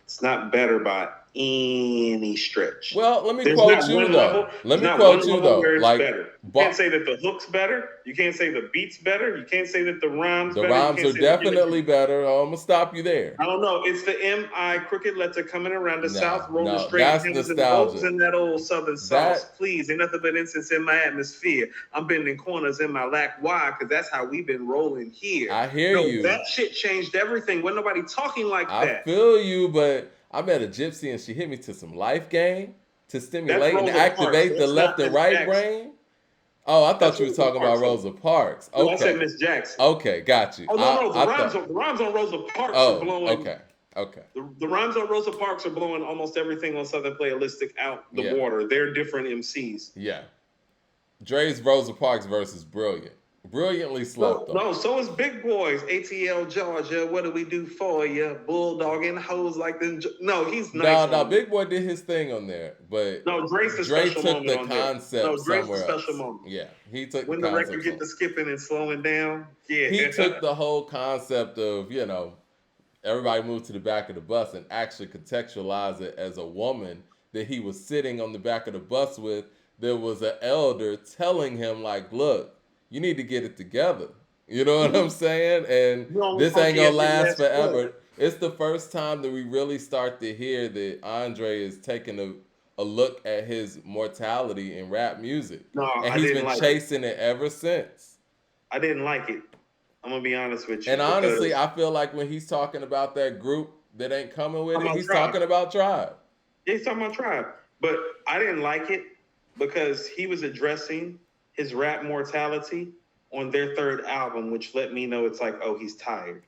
It's not better by any stretch. Well, let me quote you though. Let me quote you though. Like, you can't say that the hook's better. You can't say the beat's better. You can't say that the rhymes. The rhymes are definitely better. I'm gonna stop you there. I don't know. It's the M.I. crooked letter coming around the South, rolling straight that's hands and nostalgia. bolts in that old Southern sauce. Please, ain't nothing but incense in my atmosphere. I'm bending corners in my lack. Why? Because that's how we've been rolling here. I hear you. That shit changed everything. Wasn't nobody talking like that. I feel you, but I met a gypsy and she hit me to some life game to stimulate and activate the left and right brain. Oh, I thought you were talking about Rosa Parks. Okay. No, I said Miss Jackson. Okay, got you. Oh, no, the rhymes on Rosa Parks are blowing. Okay. The rhymes on Rosa Parks are blowing almost everything on Southern Playalistic out the water. They're different MCs. Yeah. Dre's Rosa Parks versus brilliant. Brilliantly slept on. No, so is Big Boys. ATL Georgia, what do we do for you? Bulldogging hoes like them. No, he's nice. No, Big Boy did his thing on there, but no, Dre took the concept somewhere special else. Moment. Yeah, he took when the record get to skipping and slowing down. Yeah, he took the whole concept of everybody moved to the back of the bus and actually contextualized it as a woman that he was sitting on the back of the bus with. There was an elder telling him like, look, you need to get it together. You know what I'm saying? And this ain't gonna last forever. It's the first time that we really start to hear that Andre is taking a look at his mortality in rap music. And he's been chasing it ever since. I didn't like it. I'm gonna be honest with you. And honestly, I feel like when he's talking about that group that ain't coming with it, he's talking about Tribe. Yeah, he's talking about Tribe. But I didn't like it because he was addressing his rap mortality on their third album, which let me know it's like, oh, he's tired.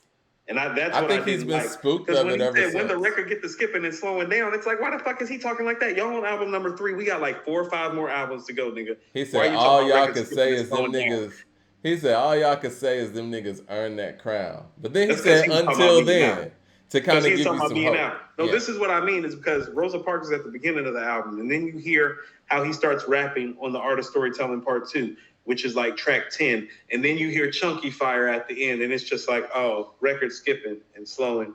And I think he's been spooked of it ever since. When the record get to skipping and slowing down, it's like, why the fuck is he talking like that? Y'all on album number 3, we got like 4 or 5 more albums to go, nigga. He said, all y'all can say is them niggas. He said, all y'all can say is them niggas earn that crown. But then he said, until then, to kind of give you some hope. No, this is what I mean is because Rosa Parks is at the beginning of the album, and then you hear how he starts rapping on the Art of Storytelling Part 2, which is like track 10. And then you hear Chunky Fire at the end, and it's just like, oh, record skipping and slowing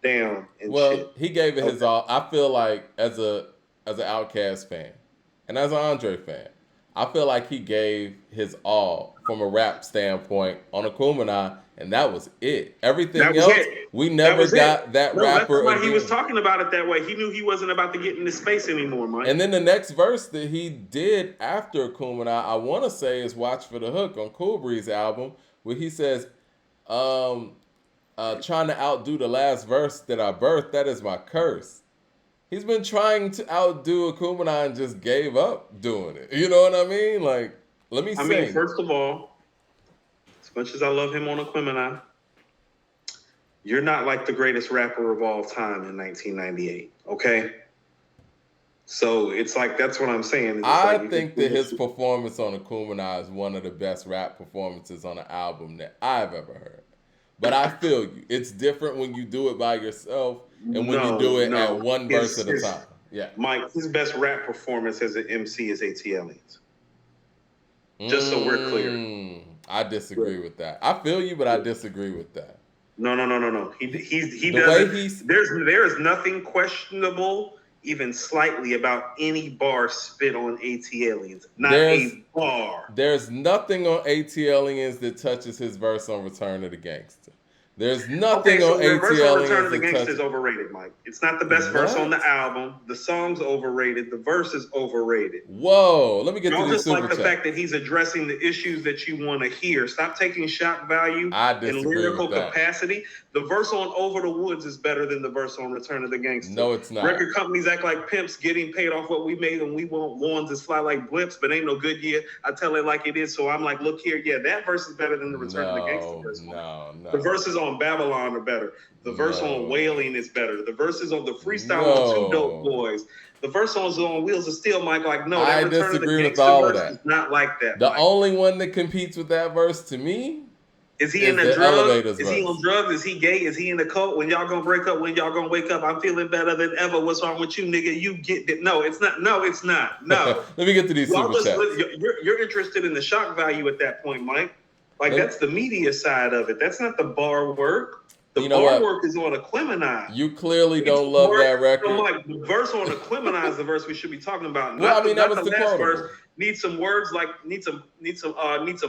down and shit. He gave it his all. I feel like as an Outkast fan and as an Andre fan, I feel like he gave his all from a rap standpoint on Akumina, and that was it. Everything else, we never got that rapper. That's why he was talking about it that way. He knew he wasn't about to get in this space anymore, Mike. And then the next verse that he did after Akumina, I want to say is Watch for the Hook on Cool Breeze album, where he says, trying to outdo the last verse that I birthed, that is my curse. He's been trying to outdo Akumina and just gave up doing it. You know what I mean? Like, let me sing. I mean, first of all, as much as I love him on Aquemini, you're not like the greatest rapper of all time in 1998, okay? So it's like, that's what I'm saying. I think that his performance on Akumina is one of the best rap performances on an album that I've ever heard. But I feel you. It's different when you do it by yourself and when you do it at one verse at a time. Yeah. Mike, his best rap performance as an MC is ATLians. Just so we're clear. I disagree with that. I feel you, but I disagree with that. No. He doesn't. There is nothing questionable, even slightly, about any bar spit on ATLians. Not a bar. There's nothing on ATLians that touches his verse on Return of the Gangster. There's nothing on ATLians. The verse on Return of the Gangster is overrated, Mike. It's not the best verse on the album. The song's overrated. The verse is overrated. Whoa, let me get to this super chat. Just like the fact that he's addressing the issues that you want to hear. Stop taking shock value and lyrical capacity. The verse on Over the Woods is better than the verse on Return of the Gangster. No, it's not. Record companies act like pimps getting paid off what we made, and we want ones that fly like blips, but ain't no good year. I tell it like it is, so I'm like, look here, yeah, that verse is better than the Return of the Gangster verse. No. The verses on Babylon are better. The verse on Wailing is better. The verses on the freestyle on Two Dope Boys. The verse on Wheels of Steel, Mike, like, no, that I Return disagree of the with all verse of that. Is not like that. The only one that competes with that verse to me is he in the drugs? Is he on drugs? Is he gay? Is he in the cult? When y'all gonna break up? When y'all gonna wake up? I'm feeling better than ever. What's wrong with you, nigga? You get it? No, it's not. No, it's not. No. Let me get to these super chats. You're interested in the shock value at that point, Mike. Like, that's the media side of it. That's not the bar work. The bar work is on Aquemini. You clearly don't love that record. So, Mike, the verse on Aquemini is the verse we should be talking about. Well, I mean, that was the last verse. Need some words, like need some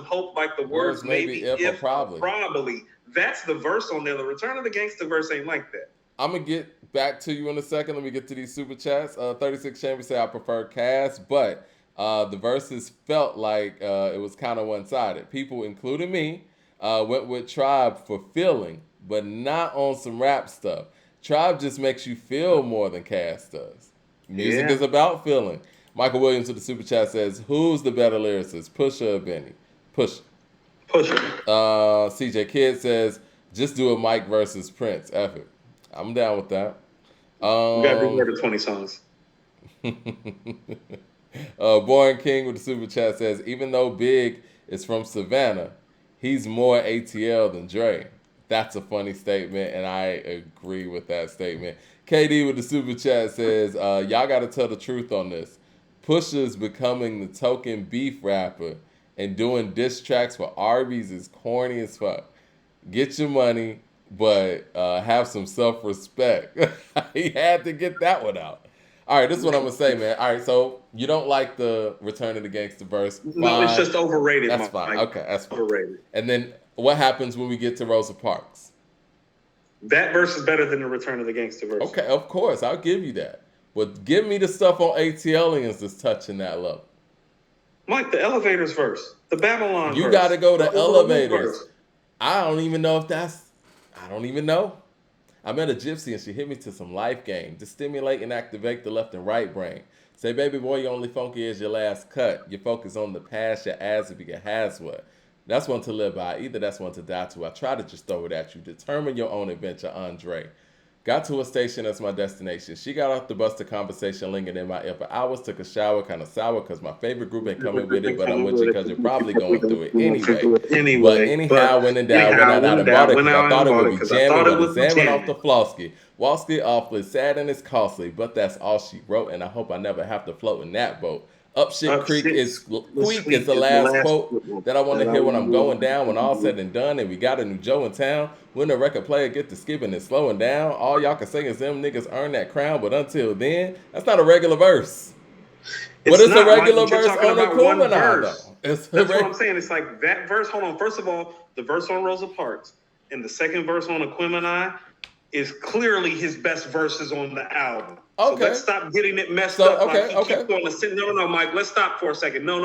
hope, like the words maybe if probably. That's the verse on there. The Return of the Gangster verse ain't like that. I'm gonna get back to you in a second. Let me get to these super chats. 36 Champions say I prefer Cast, but the verses felt like it was kind of one-sided. People, including me, went with Tribe for feeling, but not on some rap stuff. Tribe just makes you feel more than Cast does. Music is about feeling. Michael Williams with the super chat says, "Who's the better lyricist, Pusha or Benny?" Pusha. CJ Kidd says, "Just do a Mike versus Prince." F it. I'm down with that. You gotta do more than 20 songs. Born King with the super chat says, "Even though Big is from Savannah, he's more ATL than Dre." That's a funny statement, and I agree with that statement. KD with the super chat says, "Y'all got to tell the truth on this. Pusha's becoming the token beef rapper, and doing diss tracks for Arby's is corny as fuck. Get your money, but have some self-respect." He had to get that one out. All right, this is what I'm going to say, man. All right, so you don't like the Return of the Gangster verse. Fine. No, it's just overrated. That's fine. Okay, that's fine. Overrated. And then what happens when we get to Rosa Parks? That verse is better than the Return of the Gangster verse. Okay, of course. I'll give you that. But give me the stuff on ATLians that's touching that level. Mike, the Elevators verse. The Babylon You verse. got to go to Elevators. I don't even know if that's... I don't even know. I met a gypsy and she hit me to some life game to stimulate and activate the left and right brain. Say, baby boy, you only funky as your last cut. You focus on the past, your ass if you has what. That's one to live by. Either that's one to die to. I try to just throw it at you. Determine your own adventure, Andre. Got to a station, that's my destination. She got off the bus, the conversation lingered in my ear for hours. Took a shower, kind of sour, because my favorite group ain't coming with it, but I'm with you because you're probably going through it anyway. But anyhow, went and down, went out and bought it, because I thought it would be jamming, but the Zan went off the Flosky. Walsky awfully sad and it's costly, but that's all she wrote, and I hope I never have to float in that boat. Up shit creek is weak is the last quote that I want to hear when I'm going down. When all said and done and we got a new Joe in town, when the record player get to skipping and slowing down, all y'all can say is them niggas earn that crown, but until then, that's not a regular verse. But it's a regular verse on the Kumana, though. That's what I'm saying. It's like that verse. Hold on. First of all, the verse on Rosa Parks and the second verse on Aquemini is clearly his best verses on the album. Okay. So let's stop getting it messed up. Okay. No, Mike. Let's stop for a second. No.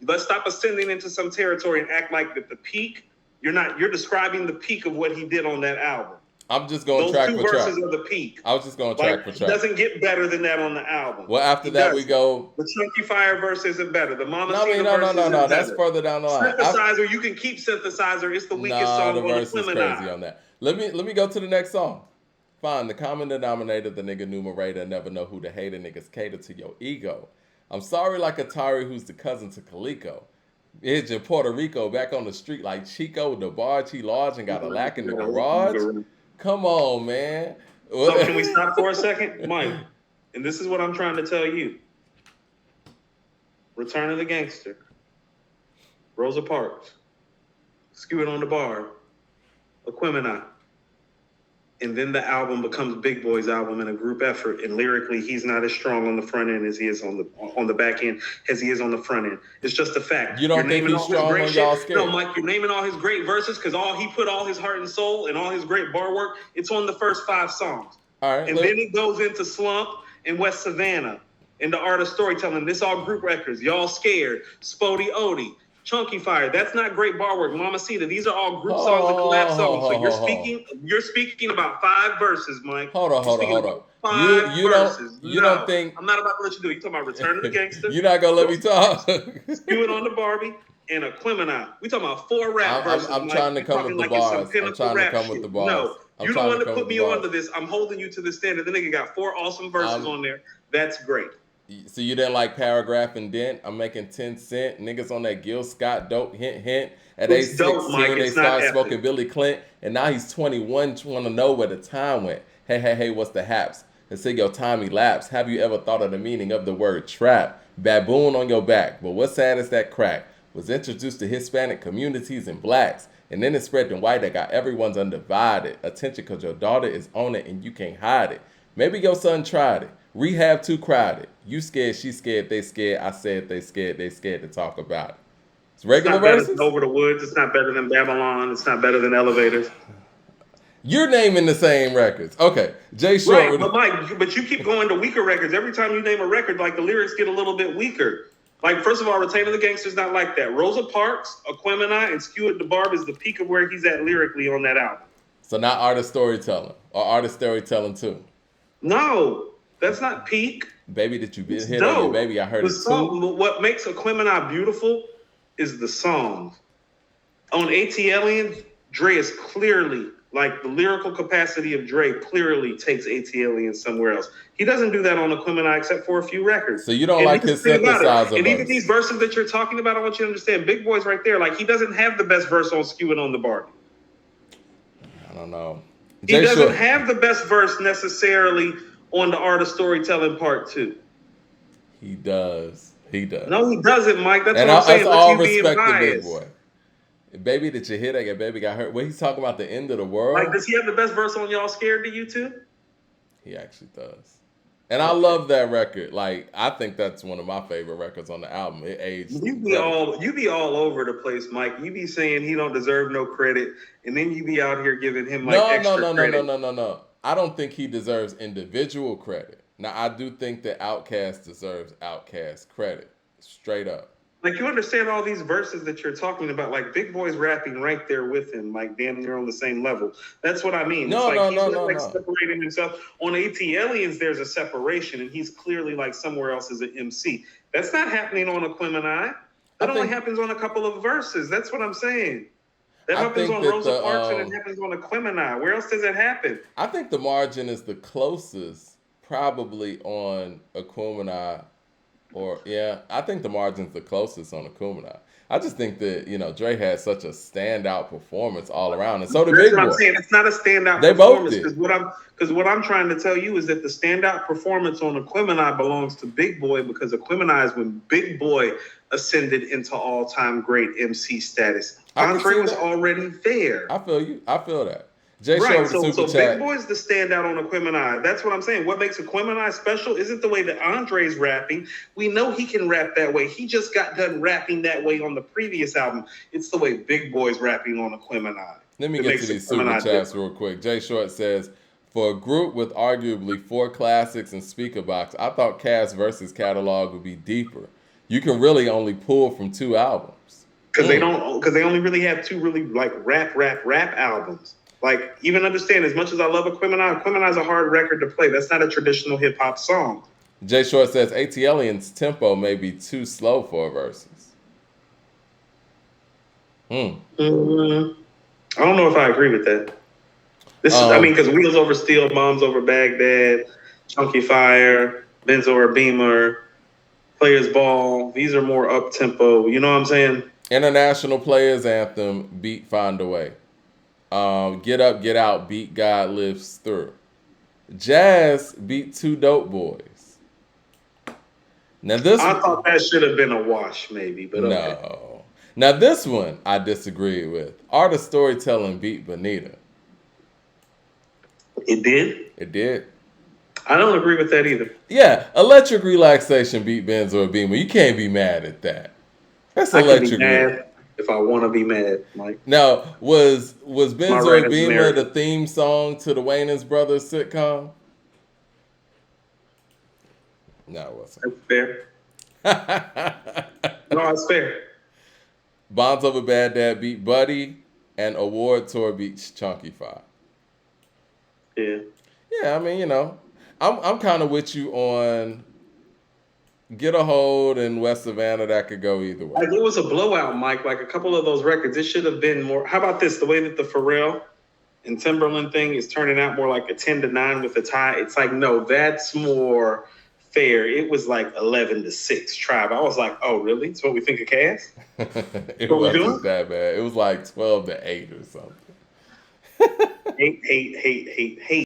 Let's stop ascending into some territory and act like that the peak, You're describing the peak of what he did on that album. I'm just going Those track two for track. verses are the peak. I was just going track for It track. doesn't get better than that on the album. Well, after that we go. The Chunky Fire verse isn't better. The Mama No, Cena verse isn't better. That's further down the line. Synthesizer, you can keep Synthesizer. It's the weakest song the on verse the is crazy on that. Let me go to the next song. Fine, the common denominator, the nigga numerator, never know who the hater niggas cater to your ego. I'm sorry like Atari, who's the cousin to Calico. It's in Puerto Rico, back on the street like Chico, the barge he large and got a lack in the garage. Come on, man. So can we stop for a second? Mike, and this is what I'm trying to tell you. Return of the Gangster, Rosa Parks, Skew It on the Bar, Aquemini. And then the album becomes Big Boy's album in a group effort. And lyrically, he's not as strong on the front end as he is on the back end as he is on the front end. It's just a fact. You don't think he's strong on Y'all Scared? No, Mike, you're naming all his great verses because he put all his heart and soul and all his great bar work. It's on the first 5 songs. All right. And then it goes into Slump and West Savannah and the Art of Storytelling. This all group records. Y'all Scared, Spody Odie, Chunky Fire. That's not great bar work. Mamacita. These are all group songs and collab songs. So you're speaking about 5 verses, Mike. Hold on. 5 verses. You don't think I'm not about to let you do it. You talking about Return of the Gangster? You're not gonna let me talk. Skew It on the Barbie and Aquemini. We talking about 4 rap verses. I'm trying to come with the bars. I'm trying to come with the bars. No, you don't want to put me onto this. I'm holding you to the standard. The nigga got 4 awesome verses on there. That's great. So you didn't like Paragraph and Dent? I'm making 10 cent. Niggas on that Gil Scott dope, hint. At age 16, they started smoking Billy Clint. And now he's 21, want to know where the time went. Hey, what's the haps? They say your time elapsed. Have you ever thought of the meaning of the word trap? Baboon on your back. But what's sad is that crack was introduced to Hispanic communities and blacks. And then it spread to white that got everyone's undivided attention because your daughter is on it and you can't hide it. Maybe your son tried it. Rehab too crowded. You scared, she scared, they scared. I said they scared to talk about it. It's regular verses. It's not better than Over the Woods. It's not better than Babylon. It's not better than Elevators. You're naming the same records. Okay, Jay Short. Right, but Mike, but you keep going to weaker records. Every time you name a record, like the lyrics get a little bit weaker. Like, first of all, Return of the Gangster's not like that. Rosa Parks, Aquemini, and Skew It the Barb is the peak of where he's at lyrically on that album. So not Artist Storytelling or Artist Storytelling 2? No, that's not peak. Baby, did you hit on your baby? I heard it too. What makes Aquemini beautiful is the songs. On ATLiens, Dre is clearly, like the lyrical capacity of Dre clearly takes ATLiens somewhere else. He doesn't do that on Aquemini except for a few records. So you don't like his synthesizer. And even these verses that you're talking about, I want you to understand, Big Boy's right there. Like, he doesn't have the best verse on Skew It on the Barbie. I don't know. He doesn't have the best verse necessarily on the Art of Storytelling Part 2. He does. No, he doesn't, Mike. That's what I'm saying. That's all respect to Big Boy. Baby, did you hear that? Your baby got hurt. Well, he's talking about the end of the world. Like, does he have the best verse on Y'all Scared to You Too? He actually does. And I love that record. Like, I think that's one of my favorite records on the album. It aged. You be all over the place, Mike. You be saying he don't deserve no credit, and then you be out here giving him extra credit. No. I don't think he deserves individual credit. Now, I do think that Outkast deserves Outkast credit. Straight up. Like, you understand all these verses that you're talking about, like Big Boy's rapping right there with him, like damn near on the same level. That's what I mean. No. Separating himself. On ATLiens, there's a separation, and he's clearly like somewhere else as an MC. That's not happening on Aquemini. That only happens on a couple of verses. That's what I'm saying. That happens on Rosa Parks and it happens on Aquemini. Where else does it happen? I think the margin is the closest, probably on Aquemini. I think the margin's the closest on Aquemini. I just think that, Dre had such a standout performance all around, and so did Big Boy. I'm saying. It's not a standout they performance. Both did. Because what I'm trying to tell you is that the standout performance on Aquemini belongs to Big Boy, because Aquemini is when Big Boy ascended into all-time great MC status. Andre was already there. I feel you. I feel that. Jay Right, so Big Boy's the standout on Aquemini. That's what I'm saying. What makes Aquemini special isn't the way that Andre's rapping. We know he can rap that way. He just got done rapping that way on the previous album. It's the way Big Boy's rapping on Aquemini. Let me get to these super chats real quick. Jay Short says, for a group with arguably 4 classics and speaker box, I thought Cass versus catalog would be deeper. You can really only pull from 2 albums. because they only really have two really like rap albums. Like, even understand, as much as I love Aquemini is a hard record to play. That's not a traditional hip hop song. Jay Short says ATLian's tempo may be too slow for verses. I don't know if I agree with that. This is, I mean, because Wheels Over Steel, Bombs Over Baghdad, Chunky Fire, Benz Over Beamer, Players Ball, these are more up tempo. You know what I'm saying? International Players Anthem, Beat Find a Way. Get Up, Get Out, Beat God Lives Through. Jazz, Beat Two Dope Boys. Now this, I thought that should have been a wash, maybe, but okay. No. Now this one I disagree with. Art of Storytelling, Beat Bonita. It did? It did. I don't agree with that either. Yeah, Electric Relaxation, Beat Benz or Beamer. You can't be mad at that. That's Electric. I can be mad if I want to be mad, Mike. Now, was Benz or Beamer the theme song to the Wayans Brothers sitcom? No, it wasn't. That's fair. No, it's fair. Bonds Over Bad Dad beat Buddy, and Award Tour beats Chunky Fire. Yeah. Yeah, I mean, you know, I'm kind of with you on Get a Hold and West Savannah. That could go either way. Like, it was a blowout, Mike. Like, a couple of those records, it should have been more. How about this? The way that the Pharrell and Timbaland thing is turning out more like a 10-9 with a tie. It's like, no, that's more fair. It was like 11-6 Tribe. I was like, oh, really? That's what we think of Cass? It wasn't that bad. It was like 12-8 or something. Hate.